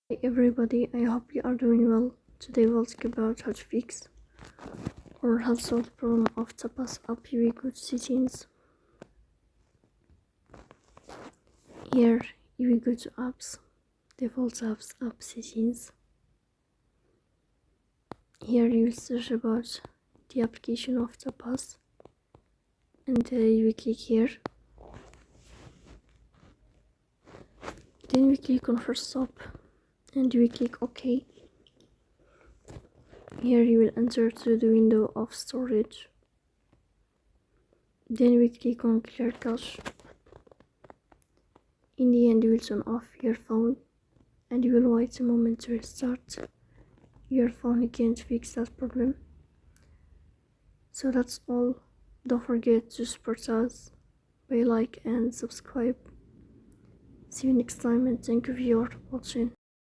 Hey everybody, I hope you are doing well. Today we'll talk about how to fix or how to solve the problem of Tapas app. We go to settings. Here you go to apps, default apps, app settings. Here you search about the application of Tapas and you click here. Then we click on first stop and we click OK. Here you will enter to the window of storage. Then we click on clear cache. In the end, you will turn off your phone and you will wait a moment to restart your phone again to fix that problem. So that's all. Don't forget to support us by like and subscribe. See you next time and thank you for watching.